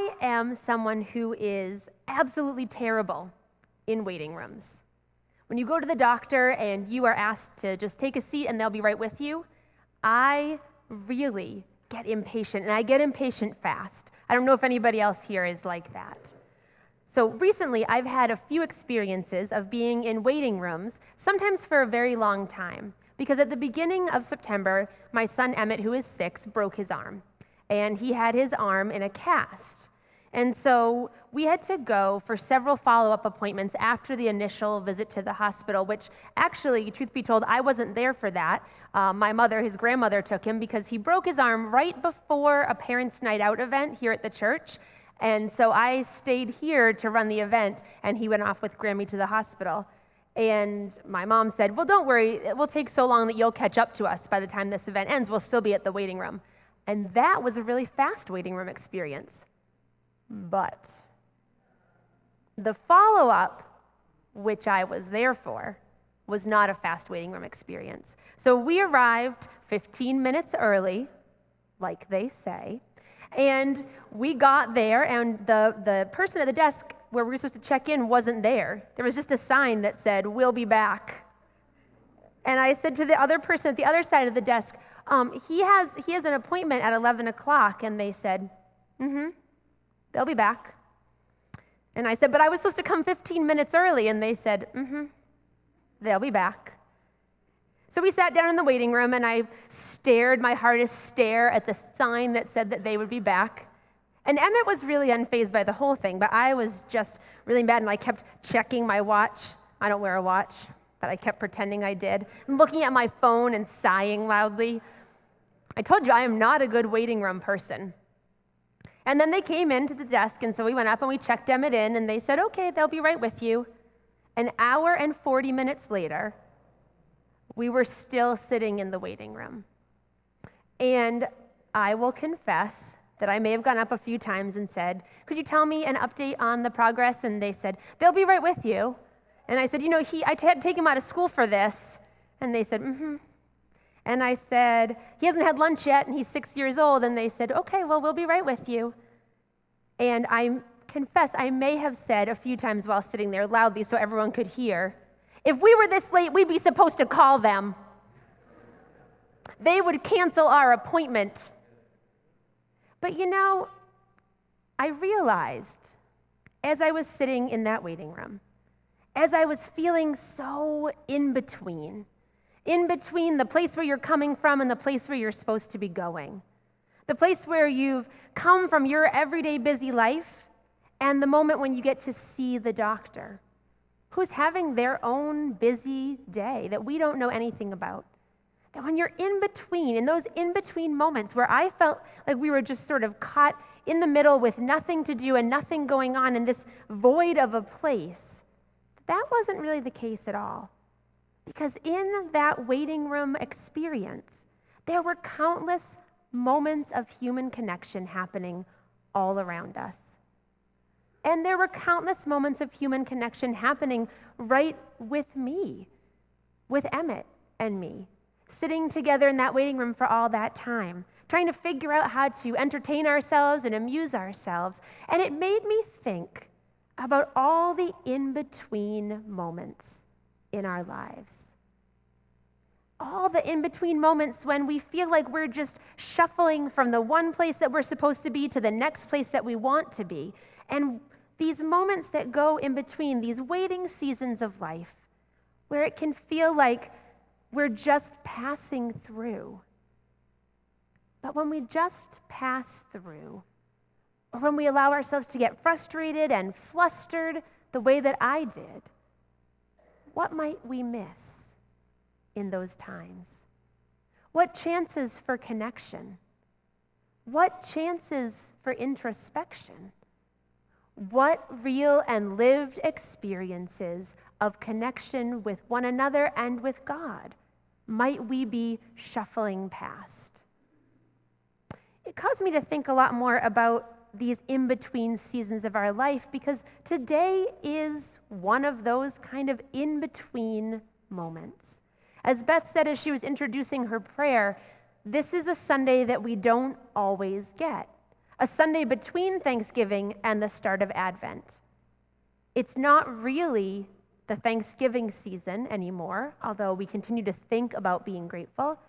I am someone who is absolutely terrible in waiting rooms. When you go to the doctor and you are asked to just take a seat and they'll be right with you, I really get impatient, and I get impatient fast. I don't know if anybody else here is like that. So recently, I've had a few experiences of being in waiting rooms, sometimes for a very long time, because at the beginning of September, my son Emmett, who is 6, broke his arm, and he had his arm in a cast. And so we had to go for several follow-up appointments after the initial visit to the hospital, which actually, truth be told, I wasn't there for that. My mother, his grandmother, took him because he broke his arm right before a parents' night out event here at the church. And so I stayed here to run the event, and he went off with Grammy to the hospital. And my mom said, well, don't worry, it will take so long that you'll catch up to us by the time this event ends. We'll still be at the waiting room. And that was a really fast waiting room experience. But the follow-up, which I was there for, was not a fast waiting room experience. So we arrived 15 minutes early, like they say, and we got there, and the person at the desk where we were supposed to check in wasn't there. There was just a sign that said, "We'll be back." And I said to the other person at the other side of the desk, he has an appointment at 11 o'clock, and they said, they'll be back. And I said, but I was supposed to come 15 minutes early, and they said, they'll be back. So we sat down in the waiting room, and I stared my hardest stare at the sign that said that they would be back. And Emmett was really unfazed by the whole thing, but I was just really mad, and I kept checking my watch. I don't wear a watch, but I kept pretending I did, and looking at my phone and sighing loudly. I told you I am not a good waiting room person. And then they came into the desk, and so we went up and we checked Emmett in, and they said, okay, they'll be right with you. An hour and 40 minutes later, we were still sitting in the waiting room. And I will confess that I may have gone up a few times and said, could you tell me an update on the progress? And they said, they'll be right with you. And I said, I had to take him out of school for this. And they said, And I said, he hasn't had lunch yet, and he's 6 years old. And they said, okay, well, we'll be right with you. And I confess, I may have said a few times while sitting there loudly so everyone could hear, if we were this late, we'd be supposed to call them. They would cancel our appointment. But I realized as I was sitting in that waiting room, as I was feeling so in between the place where you're coming from and the place where you're supposed to be going, the place where you've come from your everyday busy life, and the moment when you get to see the doctor, who's having their own busy day that we don't know anything about. That when you're in those in-between moments where I felt like we were just sort of caught in the middle with nothing to do and nothing going on in this void of a place, that wasn't really the case at all. Because in that waiting room experience, there were countless moments of human connection happening all around us. And there were countless moments of human connection happening right with me, with Emmett and me, sitting together in that waiting room for all that time, trying to figure out how to entertain ourselves and amuse ourselves. And it made me think about all the in-between moments in our lives. All the in-between moments when we feel like we're just shuffling from the one place that we're supposed to be to the next place that we want to be. And these moments that go in between, these waiting seasons of life, where it can feel like we're just passing through. But when we just pass through, or when we allow ourselves to get frustrated and flustered the way that I did, what might we miss in those times? What chances for connection? What chances for introspection? What real and lived experiences of connection with one another and with God might we be shuffling past? It caused me to think a lot more about these in-between seasons of our life, because today is one of those kind of in-between moments. As Beth said as she was introducing her prayer, this is a Sunday that we don't always get. a Sunday between Thanksgiving and the start of Advent. It's not really the Thanksgiving season anymore, although we continue to think about being grateful.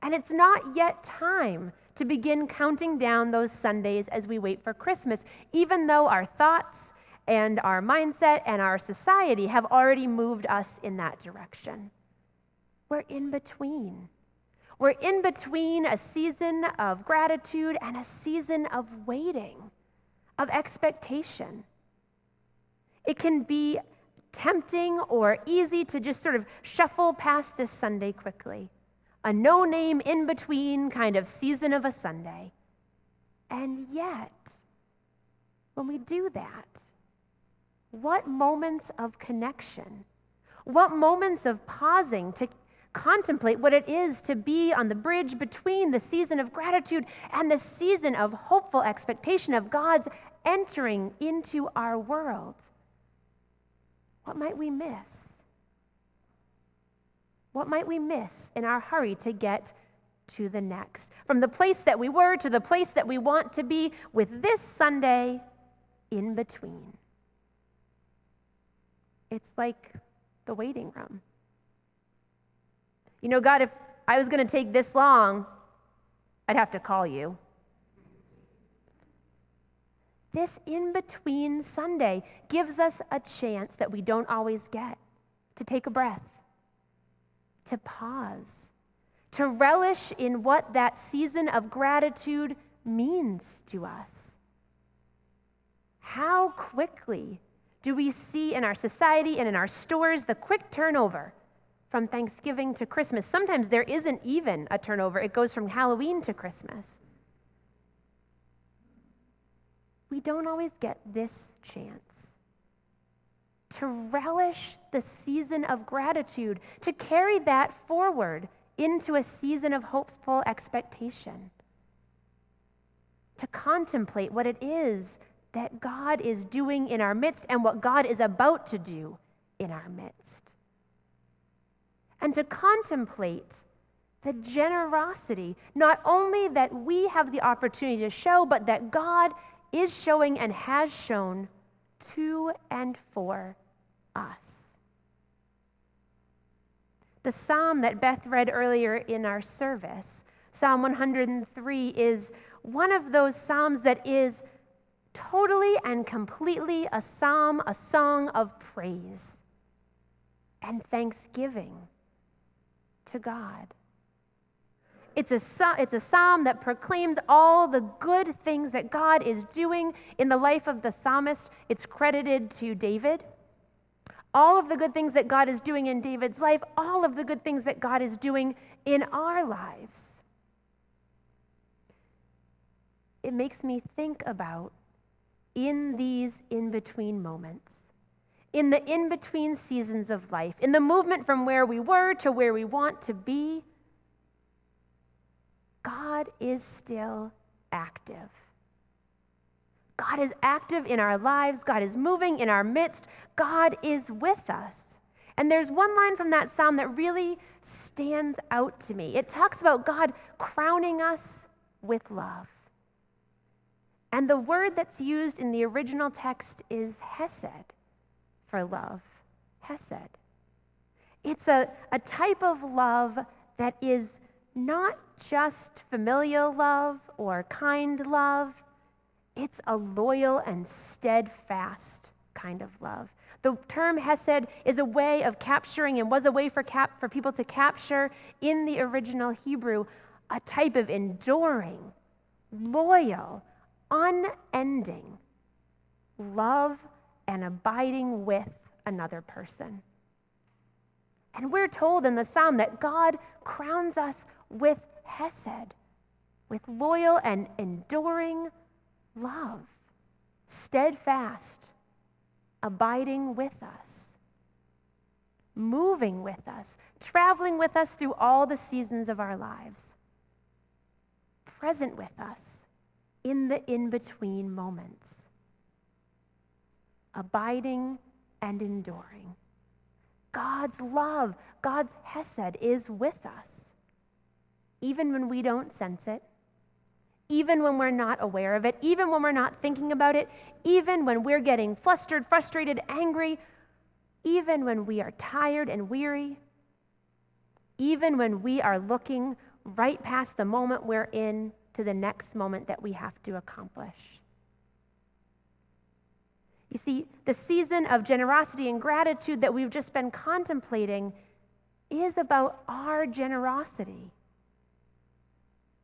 And it's not yet time to begin counting down those Sundays as we wait for Christmas, even though our thoughts and our mindset and our society have already moved us in that direction. We're in between. We're in between a season of gratitude and a season of waiting, of expectation. It can be tempting or easy to just sort of shuffle past this Sunday quickly. A no-name in-between kind of season of a Sunday. And yet, when we do that, what moments of connection, what moments of pausing to contemplate what it is to be on the bridge between the season of gratitude and the season of hopeful expectation of God's entering into our world. What might we miss? What might we miss in our hurry to get to the next? From the place that we were to the place that we want to be, with this Sunday in between. It's like the waiting room. You know, God, if I was going to take this long, I'd have to call you. This in-between Sunday gives us a chance that we don't always get to take a breath, to pause, to relish in what that season of gratitude means to us. How quickly do we see in our society and in our stores the quick turnover from Thanksgiving to Christmas? Sometimes there isn't even a turnover. It goes from Halloween to Christmas. We don't always get this chance to relish the season of gratitude, to carry that forward into a season of hopeful expectation, to contemplate what it is that God is doing in our midst and what God is about to do in our midst. And to contemplate the generosity, not only that we have the opportunity to show, but that God is showing and has shown to and for us. The psalm that Beth read earlier in our service, Psalm 103, is one of those psalms that is totally and completely a psalm, a song of praise and thanksgiving to God. It's a psalm that proclaims all the good things that God is doing in the life of the psalmist. It's credited to David. All of the good things that God is doing in David's life, all of the good things that God is doing in our lives. It makes me think about, in these in-between moments, in the in-between seasons of life, in the movement from where we were to where we want to be, God is still active. God is active in our lives. God is moving in our midst. God is with us. And there's one line from that psalm that really stands out to me. It talks about God crowning us with love. And the word that's used in the original text is hesed for love. Hesed. It's a type of love that is not just familial love or kind love. It's a loyal and steadfast kind of love. The term hesed is a way of capturing, and was a way for people to capture in the original Hebrew, a type of enduring, loyal, unending love and abiding with another person. And we're told in the psalm that God crowns us with hesed, with loyal and enduring love, steadfast, abiding with us, moving with us, traveling with us through all the seasons of our lives, present with us in the in-between moments, abiding and enduring. God's love, God's hesed is with us, even when we don't sense it, even when we're not aware of it, even when we're not thinking about it, even when we're getting flustered, frustrated, angry, even when we are tired and weary, even when we are looking right past the moment we're in to the next moment that we have to accomplish. You see, the season of generosity and gratitude that we've just been contemplating is about our generosity.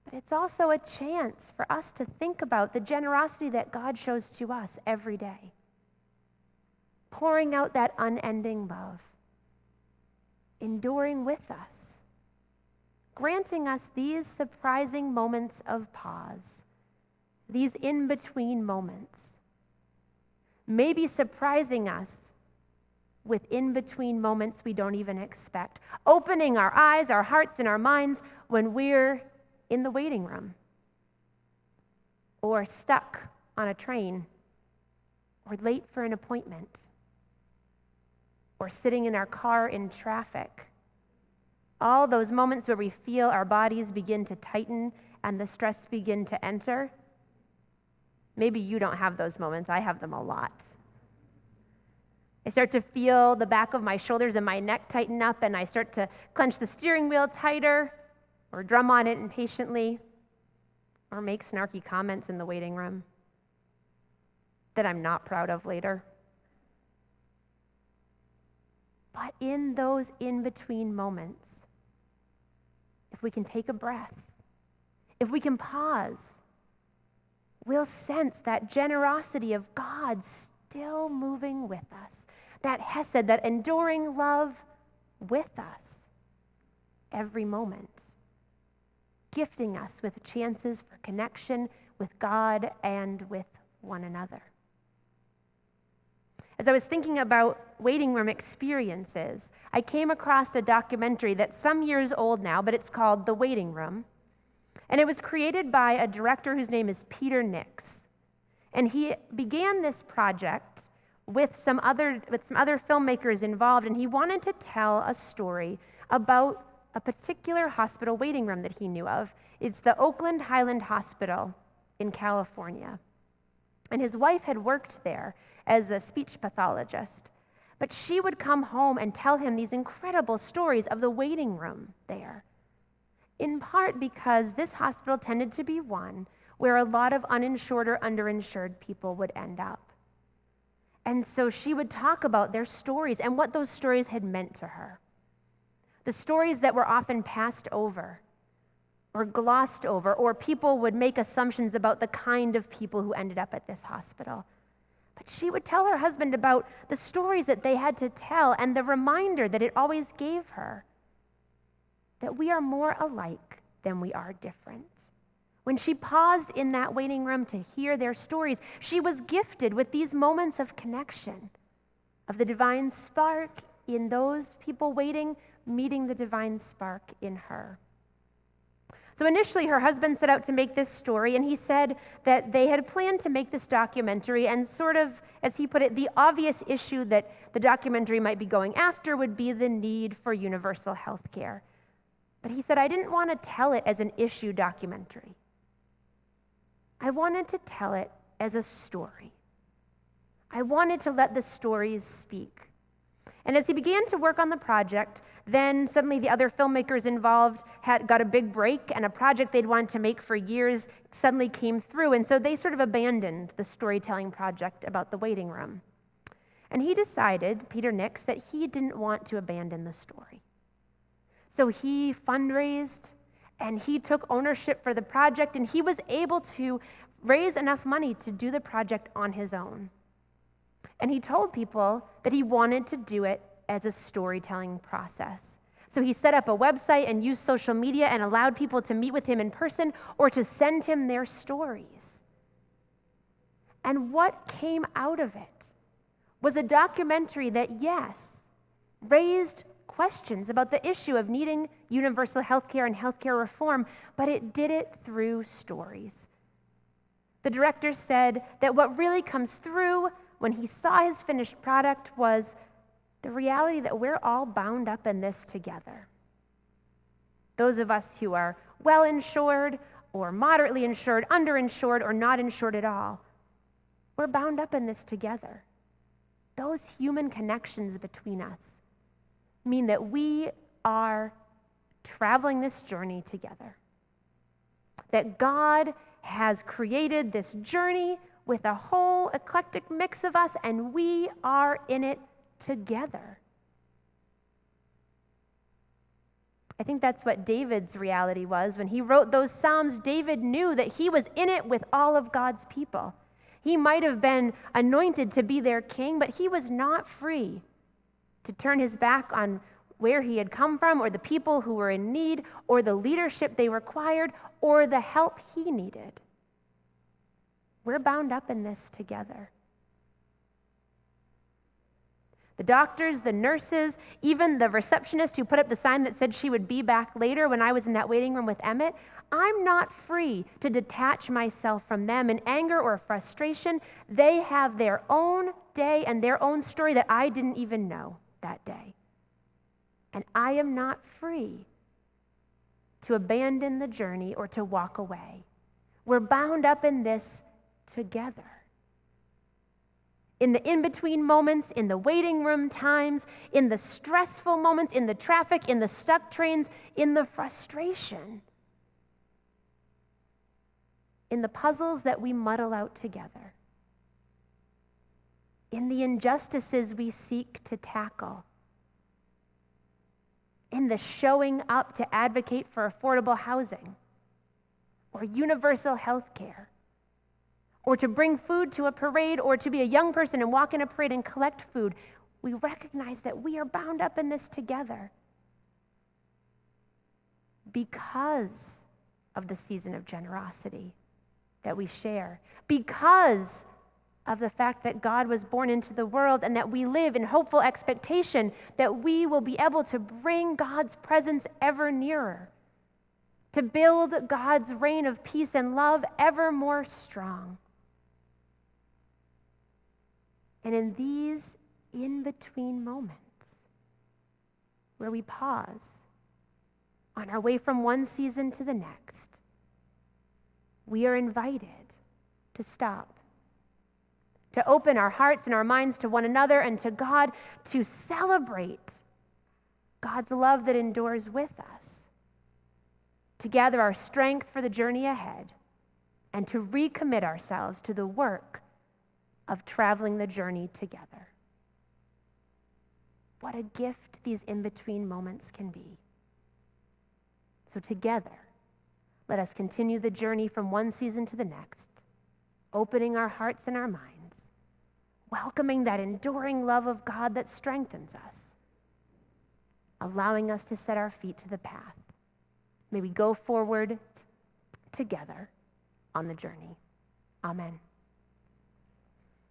But it's also a chance for us to think about the generosity that God shows to us every day, pouring out that unending love, enduring with us, granting us these surprising moments of pause, these in-between moments, maybe surprising us with in-between moments we don't even expect, opening our eyes, our hearts, and our minds when we're in the waiting room, or stuck on a train, or late for an appointment, or sitting in our car in traffic. All those moments where we feel our bodies begin to tighten and the stress begin to enter. Maybe you don't have those moments. I have them a lot. I start to feel the back of my shoulders and my neck tighten up, and I start to clench the steering wheel tighter, or drum on it impatiently, or make snarky comments in the waiting room that I'm not proud of later. But in those in-between moments, if we can take a breath, if we can pause, we'll sense that generosity of God still moving with us, that hesed, that enduring love with us every moment, gifting us with chances for connection with God and with one another. As I was thinking about waiting room experiences, I came across a documentary that's some years old now, but it's called The Waiting Room. And it was created by a director whose name is Peter Nix. And he began this project with some other filmmakers involved, and he wanted to tell a story about a particular hospital waiting room that he knew of. It's the Oakland Highland Hospital in California. And his wife had worked there as a speech pathologist. But she would come home and tell him these incredible stories of the waiting room there, in part because this hospital tended to be one where a lot of uninsured or underinsured people would end up. And so she would talk about their stories and what those stories had meant to her. The stories that were often passed over or glossed over, or people would make assumptions about the kind of people who ended up at this hospital. But she would tell her husband about the stories that they had to tell and the reminder that it always gave her that we are more alike than we are different. When she paused in that waiting room to hear their stories, she was gifted with these moments of connection, of the divine spark in those people waiting, meeting the divine spark in her. So initially, her husband set out to make this story, and he said that they had planned to make this documentary, and sort of, as he put it, the obvious issue that the documentary might be going after would be the need for universal health care. But he said, I didn't want to tell it as an issue documentary. I wanted to tell it as a story. I wanted to let the stories speak. And as he began to work on the project, then suddenly the other filmmakers involved got a big break, and a project they'd wanted to make for years suddenly came through, and so they sort of abandoned the storytelling project about the waiting room. And he decided, Peter Nix, that he didn't want to abandon the story. So he fundraised, and he took ownership for the project, and he was able to raise enough money to do the project on his own. And he told people that he wanted to do it as a storytelling process. So he set up a website and used social media and allowed people to meet with him in person or to send him their stories. And what came out of it was a documentary that, yes, raised questions about the issue of needing universal health care and healthcare reform, but it did it through stories. The director said that what really comes through when he saw his finished product was the reality that we're all bound up in this together. Those of us who are well-insured or moderately insured, underinsured, or not insured at all. We're bound up in this together. Those human connections between us mean that we are traveling this journey together. That God has created this journey with a whole eclectic mix of us, and we are in it together. I think that's what David's reality was. When he wrote those Psalms, David knew that he was in it with all of God's people. He might have been anointed to be their king, but he was not free to turn his back on where he had come from, or the people who were in need, or the leadership they required, or the help he needed. We're bound up in this together. The doctors, the nurses, even the receptionist who put up the sign that said she would be back later when I was in that waiting room with Emmett, I'm not free to detach myself from them in anger or frustration. They have their own day and their own story that I didn't even know that day. And I am not free to abandon the journey or to walk away. We're bound up in this together. In the in-between moments, in the waiting room times, in the stressful moments, in the traffic, in the stuck trains, in the frustration, in the puzzles that we muddle out together, in the injustices we seek to tackle, in the showing up to advocate for affordable housing or universal health care, or to bring food to a parade, or to be a young person and walk in a parade and collect food, we recognize that we are bound up in this together because of the season of generosity that we share, because of the fact that God was born into the world and that we live in hopeful expectation that we will be able to bring God's presence ever nearer, to build God's reign of peace and love ever more strong. And in these in-between moments where we pause on our way from one season to the next, we are invited to stop, to open our hearts and our minds to one another and to God, to celebrate God's love that endures with us, to gather our strength for the journey ahead, and to recommit ourselves to the work of traveling the journey together. What a gift these in-between moments can be. So together, let us continue the journey from one season to the next, opening our hearts and our minds, welcoming that enduring love of God that strengthens us, allowing us to set our feet to the path. May we go forward together on the journey. Amen.